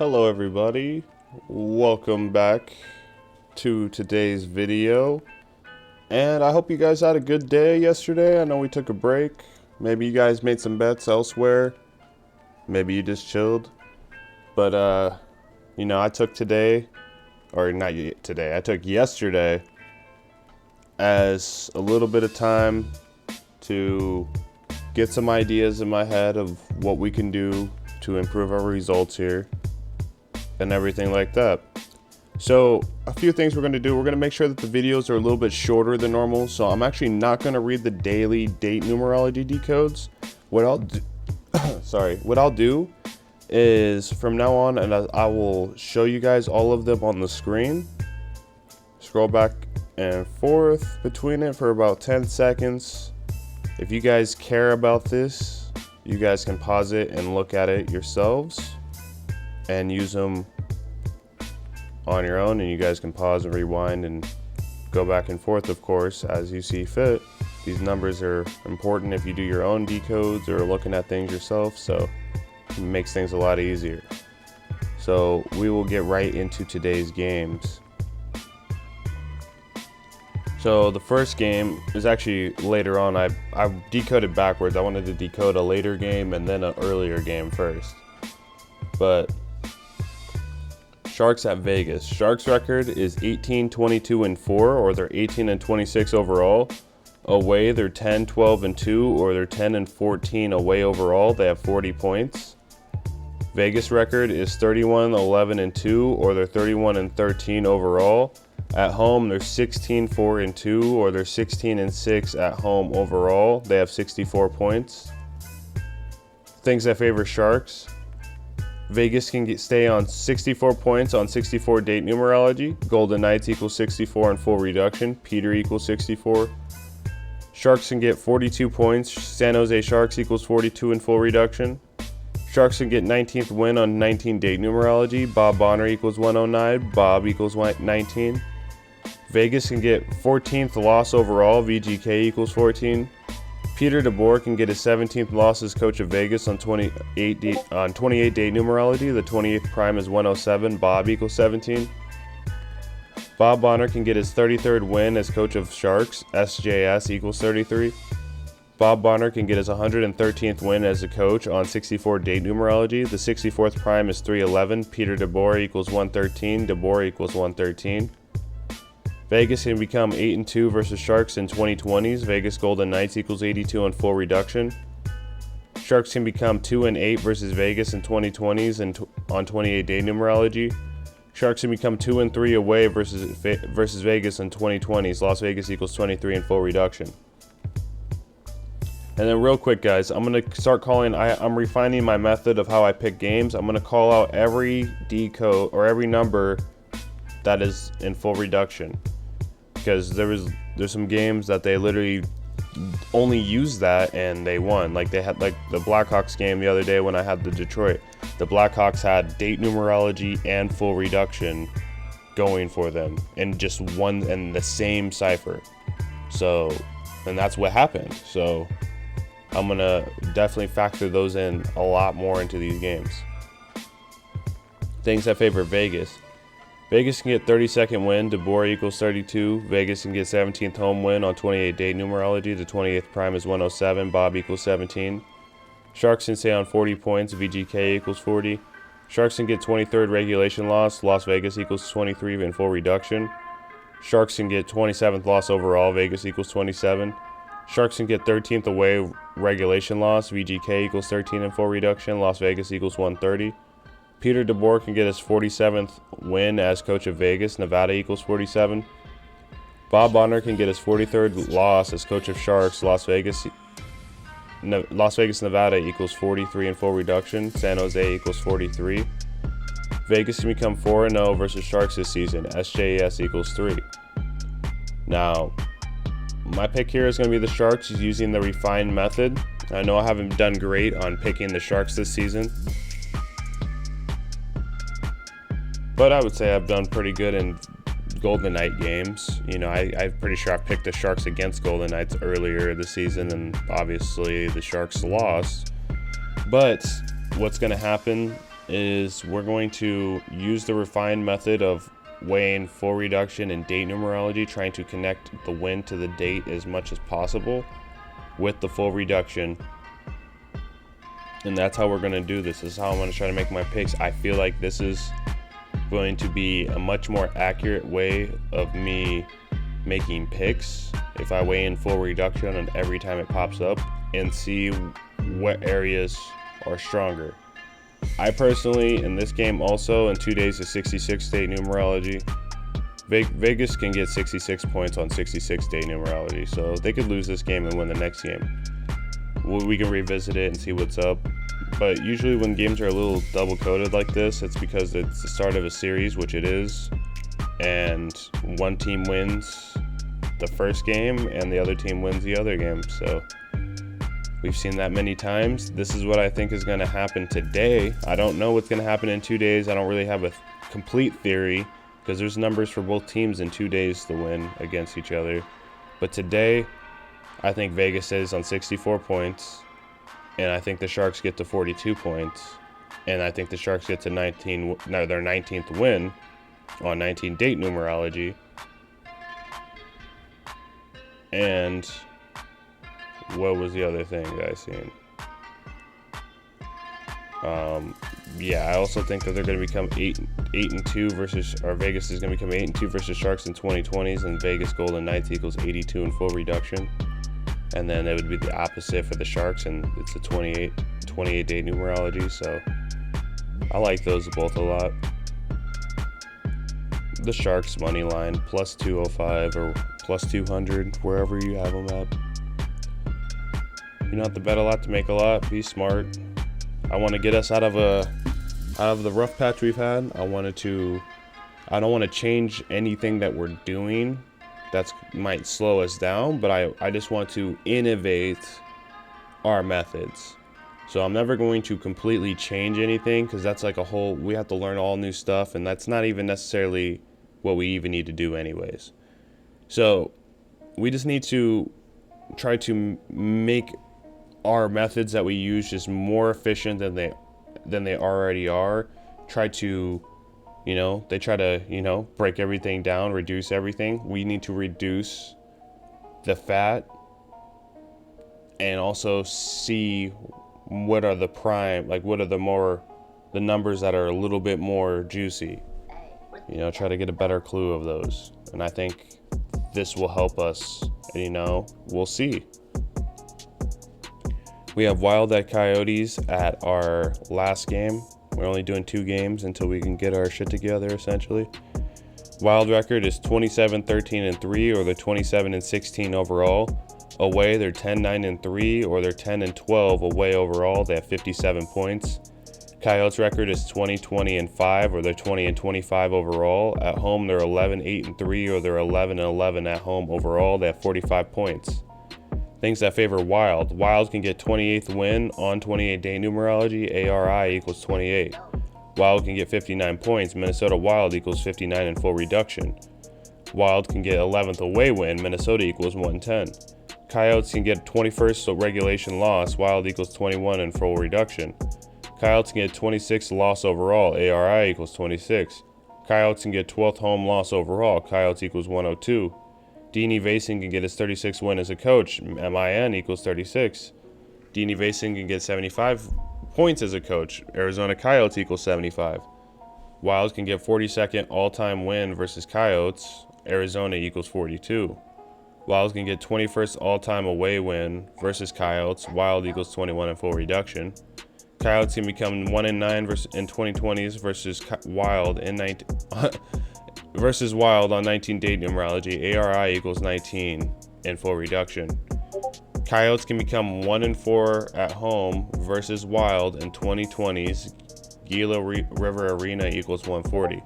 Hello everybody, welcome back to today's video, and I hope you guys had a good day yesterday. I know we took a break. Maybe you guys made some bets elsewhere, maybe you just chilled, but I took today, or not today, I took yesterday as a little bit of time to get some ideas in my head of what we can do to improve our results here and everything like that. So a few things we're going to do. We're going to make sure that the videos are a little bit shorter than normal. So I'm actually not going to read the daily date numerology decodes. What I'll do is from now on, and I will show you guys all of them on the screen. Scroll back and forth between it for about 10 seconds. If you guys care about this, you guys can pause it and look at it yourselves and use them on your own, and you guys can pause and rewind and go back and forth, of course, as you see fit. These numbers are important if you do your own decodes or looking at things yourself, so it makes things a lot easier. So we will get right into today's games. So the first game is actually later on. I decoded backwards. I wanted to decode a later game and then an earlier game first. But Sharks at Vegas. Sharks record is 18-22-4, or they're 18-26 overall. Away, they're 10-12-2, or they're 10-14 away overall. They have 40 points. Vegas record is 31-11-2, or they're 31-13 overall. At home, they're 16-4-2, or they're 16-6 at home overall. They have 64 points. Things that favor Sharks. Vegas can stay on 64 points on 64 date numerology. Golden Knights equals 64 in full reduction. Peter equals 64. Sharks can get 42 points. San Jose Sharks equals 42 in full reduction. Sharks can get 19th win on 19 date numerology. Bob Bonner equals 109. Bob equals 19. Vegas can get 14th loss overall. VGK equals 14. Peter DeBoer can get his 17th loss as coach of Vegas on 28 date numerology. The 28th prime is 107. Bob equals 17. Bob Bonner can get his 33rd win as coach of Sharks. SJS equals 33. Bob Bonner can get his 113th win as a coach on 64 date numerology. The 64th prime is 311. Peter DeBoer equals 113. DeBoer equals 113. Vegas can become 8-2 versus Sharks in 2020s. Vegas Golden Knights equals 82 on full reduction. Sharks can become 2-8 versus Vegas in 2020s and on 28 day numerology. Sharks can become 2-3 away versus Vegas in 2020s. Las Vegas equals 23 in full reduction. And then real quick, guys, I'm going to start calling, I'm refining my method of how I pick games. I'm going to call out every decode or every number that is in full reduction. Because there's some games that they literally only used that and they won. Like they had the Blackhawks game the other day when I had the Detroit. The Blackhawks had date numerology and full reduction going for them in just one and the same cipher. So, and that's what happened. So I'm gonna definitely factor those in a lot more into these games. Things that favor Vegas. Vegas can get 32nd win. DeBoer equals 32. Vegas can get 17th home win on 28 date numerology. The 28th prime is 107. Bob equals 17. Sharks can stay on 40 points. VGK equals 40. Sharks can get 23rd regulation loss. Las Vegas equals 23 in full reduction. Sharks can get 27th loss overall. Vegas equals 27. Sharks can get 13th away regulation loss. VGK equals 13 in full reduction. Las Vegas equals 130. Peter DeBoer can get his 47th win as coach of Vegas. Nevada equals 47. Bob Bonner can get his 43rd loss as coach of Sharks. Las Vegas, Nevada equals 43 in full reduction. San Jose equals 43. Vegas can become 4-0 versus Sharks this season. SJS equals 3. Now, my pick here is going to be the Sharks using the refined method. I know I haven't done great on picking the Sharks this season, but I would say I've done pretty good in Golden Knight games. You know, I'm pretty sure I picked the Sharks against Golden Knights earlier this season, and obviously the Sharks lost. But what's going to happen is we're going to use the refined method of weighing full reduction and date numerology, trying to connect the win to the date as much as possible with the full reduction. And that's how we're going to do this. This is how I'm going to try to make my picks. I feel like this is going to be a much more accurate way of me making picks if I weigh in full reduction and every time it pops up and see what areas are stronger. I personally, in this game also, in 2 days of 66 day numerology, Vegas can get 66 points on 66 day numerology, so they could lose this game and win the next game. We can revisit it and see what's up. But usually when games are a little double coded like this, it's because it's the start of a series, which it is, and one team wins the first game and the other team wins the other game. So we've seen that many times. This is what I think is going to happen today. I don't know what's going to happen in 2 days. I don't really have a complete theory because there's numbers for both teams in 2 days to win against each other. But today, I think Vegas is on 64 points, and I think the Sharks get to 42 points, and I think the Sharks get to their 19th win on 19 date numerology. And what was the other thing that I seen? Yeah, I also think that they're going to become 8-2 versus, or Vegas is going to become 8-2 versus Sharks in 2020s, and Vegas Golden Knights equals 82 in full reduction. And then it would be the opposite for the Sharks, and it's a 28 day numerology. So I like those both a lot. The Sharks money line plus 205 or plus 200, wherever you have them at. You don't have to bet a lot to make a lot. Be smart. I want to get us out of the rough patch we've had. I don't want to change anything that we're doing that might slow us down, but I just want to innovate our methods. So I'm never going to completely change anything, because that's like we have to learn all new stuff, and that's not even necessarily what we even need to do anyways. So we just need to try to make our methods that we use just more efficient than they already are. Try to, they try to, break everything down, reduce everything. We need to reduce the fat and also see what are the the numbers that are a little bit more juicy. Try to get a better clue of those. And I think this will help us, and we'll see. We have Wild at Coyotes at our last game. We're only doing 2 games until we can get our shit together, essentially. Wild record is 27-13-3, or they're 27-16 overall. Away, they're 10-9-3, or they're 10-12 away overall. They have 57 points. Coyotes record is 20-20-5, or they're 20-25 overall. At home, they're 11-8-3, or they're 11-11 at home overall. They have 45 points. Things that favor Wild. Wild can get 28th win on 28-day numerology. ARI equals 28. Wild can get 59 points. Minnesota Wild equals 59 in full reduction. Wild can get 11th away win. Minnesota equals 110. Coyotes can get 21st regulation loss. Wild equals 21 in full reduction. Coyotes can get 26th loss overall. ARI equals 26. Coyotes can get 12th home loss overall. Coyotes equals 102. Deanie Vason can get his 36th win as a coach. MIN equals 36. Deanie Vason can get 75 points as a coach. Arizona Coyotes equals 75. Wild can get 42nd all-time win versus Coyotes. Arizona equals 42. Wild can get 21st all-time away win versus Coyotes. Wild equals 21 in full reduction. Coyotes can become 1-9 in 2020s versus Wild in 19 versus Wild on 19 date numerology. ARI equals 19 in full reduction. Coyotes can become 1-4 at home versus Wild in 2020s. Gila River Arena equals 140.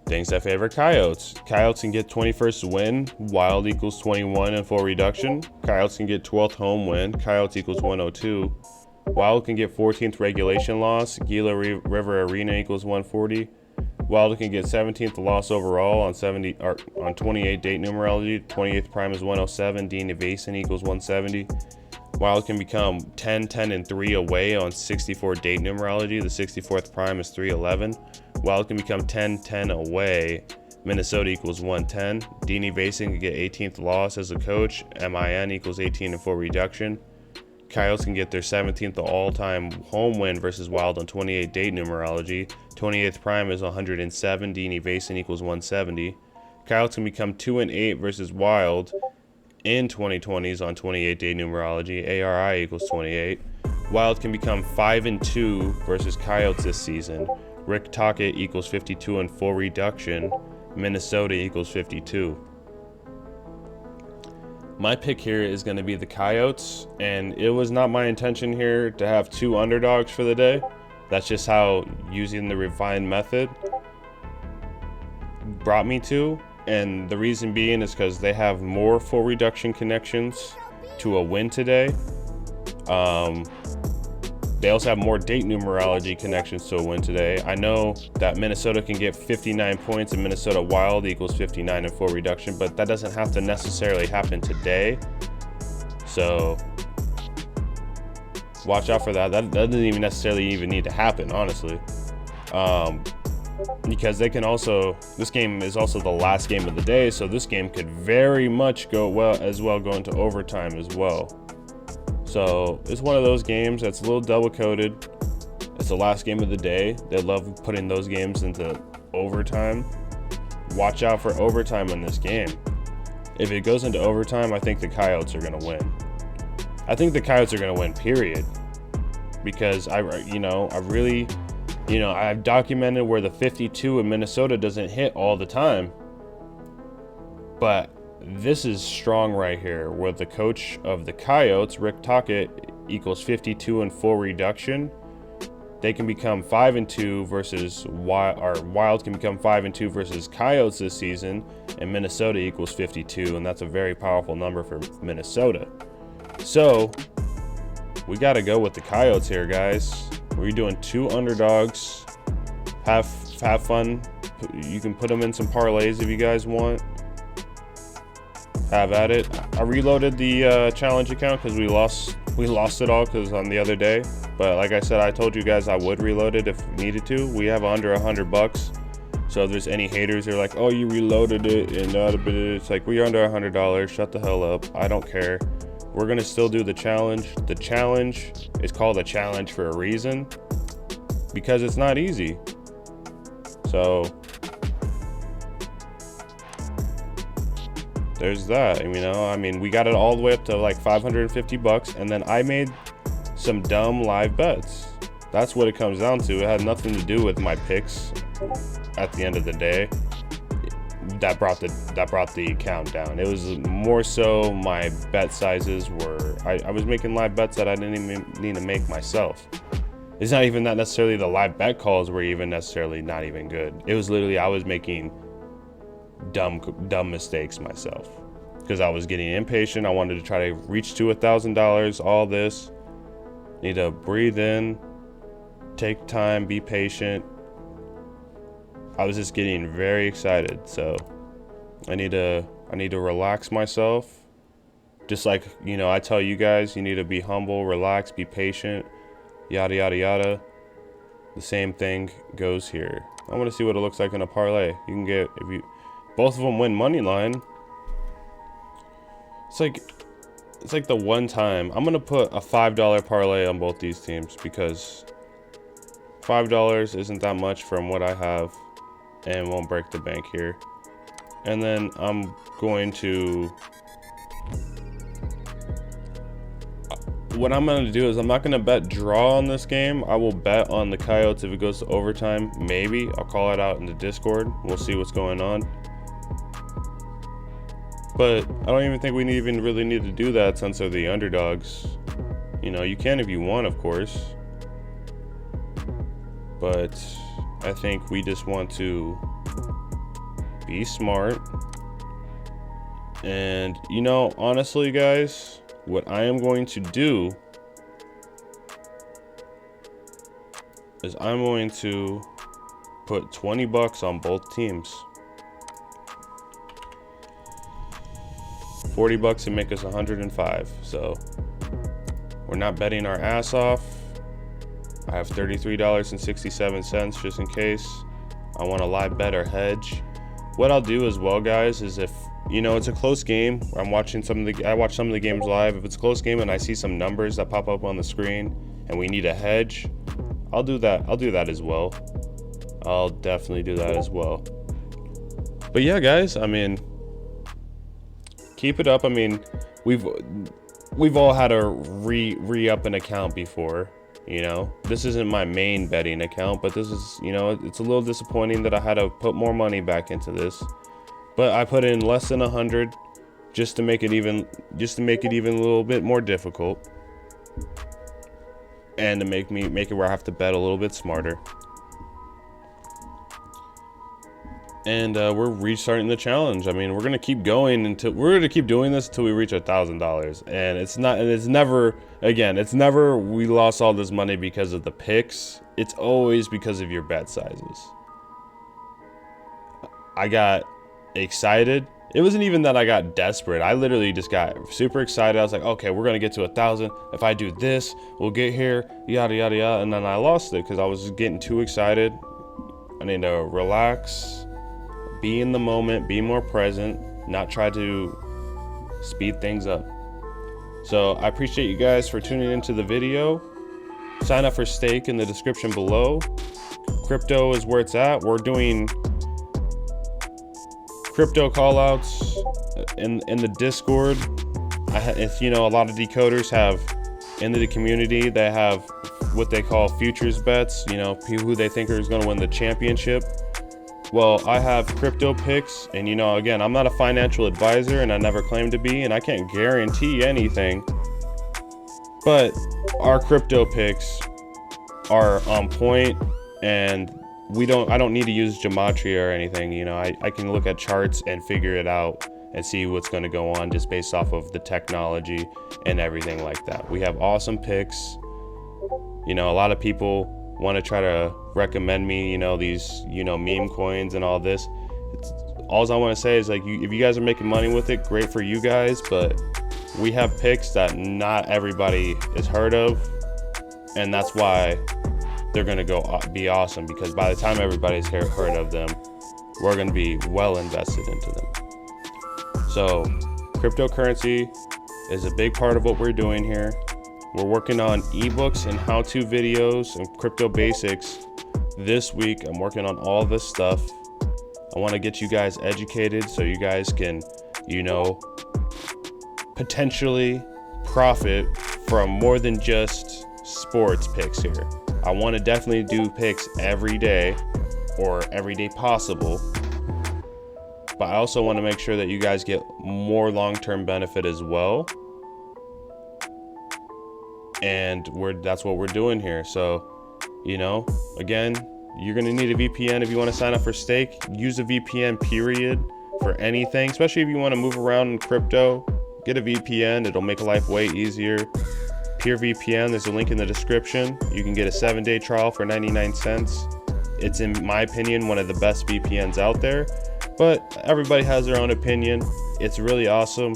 Things that favor Coyotes. Coyotes can get 21st win. Wild equals 21 in full reduction. Coyotes can get 12th home win. Coyotes equals 102. Wild can get 14th regulation loss. Gila River Arena equals 140. Wild can get 17th loss overall on 28 date numerology. 28th prime is 107. Deanie Vason equals 170. Wild can become 10, 10, and 3 away on 64 date numerology. The 64th prime is 311. Wild can become 10, 10 away. Minnesota equals 110. Deanie Basin can get 18th loss as a coach. MIN equals 18 and 4 reduction. Coyotes can get their 17th all-time home win versus Wild on 28 date numerology. 28th prime is 107. Deanie Basin equals 170. Coyotes can become 2 and 8 versus Wild in 2020s on 28 day numerology. ARI equals 28. Wild can become 5 and 2 versus Coyotes this season. Rick Tocchet equals 52 and 4 reduction. Minnesota equals 52. My pick here is going to be the Coyotes, and it was not my intention here to have 2 underdogs for the day. That's just how using the refined method brought me to. And the reason being is because they have more full reduction connections to a win today. They also have more date numerology connections to a win today. I know that Minnesota can get 59 points and Minnesota Wild equals 59 and 4 reduction, but that doesn't have to necessarily happen today. So watch out for that. That doesn't even necessarily even need to happen, honestly. Because they can also, this game is also the last game of the day, so this game could very much go go into overtime as well. So it's one of those games that's a little double coded. It's the last game of the day. They love putting those games into overtime. Watch out for overtime in this game. If it goes into overtime, I think the Coyotes are going to win. I think the Coyotes are going to win, period. Because I've documented where the 52 in Minnesota doesn't hit all the time. But this is strong right here, where the coach of the Coyotes, Rick Tocchet, equals 52 and 4 reduction. They can become 5 and 2 versus Wild can become 5 and 2 versus Coyotes this season, and Minnesota equals 52, and that's a very powerful number for Minnesota. So we got to go with the Coyotes here, guys. We're doing 2 underdogs. Have fun. You can put them in some parlays if you guys want. Have at it. I reloaded the challenge account because we lost it all because on the other day. But like I said, I told you guys I would reload it if needed to. We have under $100. So if there's any haters who are like, oh, you reloaded it and it's like, we're under $100. Shut the hell up. I don't care. We're gonna still do the challenge. The challenge is called a challenge for a reason, because it's not easy. So there's that. We got it all the way up to like $550, and then I made some dumb live bets. That's what it comes down to. It had nothing to do with my picks at the end of the day. That brought the account down. It was more so my bet sizes were, I was making live bets that I didn't even need to make myself. It's not even that necessarily the live bet calls were even necessarily not even good. It was literally I was making dumb mistakes myself because I was getting impatient. I wanted to try to reach to $1,000. All this, need to breathe in, take time, be patient. I was just getting very excited, so I need to relax myself. Just like, I tell you guys, you need to be humble, relax, be patient, yada yada yada. The same thing goes here. I want to see what it looks like in a parlay. You can get, if both of them win money line. It's like the one time I'm gonna put a $5 parlay on both these teams, because $5 isn't that much from what I have and won't break the bank here. And then I'm going to, what I'm going to do is I'm not going to bet draw on this game. I will bet on the Coyotes if it goes to overtime. Maybe I'll call it out in the Discord. We'll see what's going on. But I don't even think we really need to do that since they're the underdogs. You can if you want, of course. But I think we just want to be smart. And, honestly, guys, what I am going to do is I'm going to put $20 on both teams. $40 and make us 105. So We're not betting our ass off. I have $33.67 just in case I want to live bet or hedge. What I'll do as well, guys, is if it's a close game, I watch some of the games live. If it's a close game and I see some numbers that pop up on the screen and we need a hedge, I'll do that. I'll do that as well. I'll definitely do that as well. But yeah, guys, I mean, keep it up. I mean, we've all had to re-up an account before. This isn't my main betting account, but this is, it's a little disappointing that I had to put more money back into this. But I put in less than 100 just to make it even a little bit more difficult, and to make it where I have to bet a little bit smarter. And we're restarting the challenge. I mean, we're gonna keep doing this until we reach $1,000. And it's never we lost all this money because of the picks. It's always because of your bet sizes. I got excited. It wasn't even that I got desperate. I literally just got super excited. I was like, okay, we're gonna get to 1,000. If I do this, we'll get here, yada yada yada. And then I lost it because I was just getting too excited. I need to relax, be in the moment, be more present, not try to speed things up. So I appreciate you guys for tuning into the video. Sign up for Stake in the description below. Crypto is where it's at. We're doing crypto callouts in the Discord. A lot of decoders have in the community, they have what they call futures bets, people who they think are going to win the championship. Well, I have crypto picks, and again, I'm not a financial advisor, and I never claim to be, and I can't guarantee anything. But our crypto picks are on point, and I don't need to use Gematria or anything. I can look at charts and figure it out and see what's going to go on just based off of the technology and everything like that. We have awesome picks. A lot of people want to try to recommend me, these, meme coins and all this. All I want to say is, like, if you guys are making money with it, great for you guys, but we have picks that not everybody has heard of, and that's why they're going to be awesome, because by the time everybody's heard of them, we're going to be well invested into them. So cryptocurrency is a big part of what we're doing here. We're working on ebooks and how-to videos and crypto basics. This week, I'm working on all this stuff. I want to get you guys educated so you guys can, potentially profit from more than just sports picks here. I want to definitely do picks every day, or every day possible. But I also want to make sure that you guys get more long-term benefit as well. And that's what we're doing here. So, again, you're going to need a VPN if you want to sign up for Stake. Use a VPN, period, for anything, especially if you want to move around in crypto. Get a VPN. It'll make life way easier. Pure VPN, there's a link in the description. You can get a 7-day trial for 99 cents. It's, in my opinion, one of the best VPNs out there. But everybody has their own opinion. It's really awesome.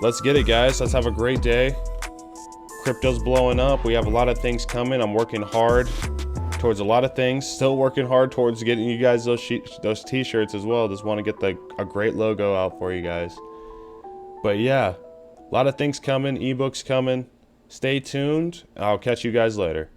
Let's get it, guys. Let's have a great day. Crypto's blowing up. We have a lot of things coming. I'm working hard towards a lot of things. Still working hard towards getting you guys those t-shirts as well. Just want to get a great logo out for you guys. But yeah, a lot of things coming. Ebooks coming. Stay tuned. I'll catch you guys later.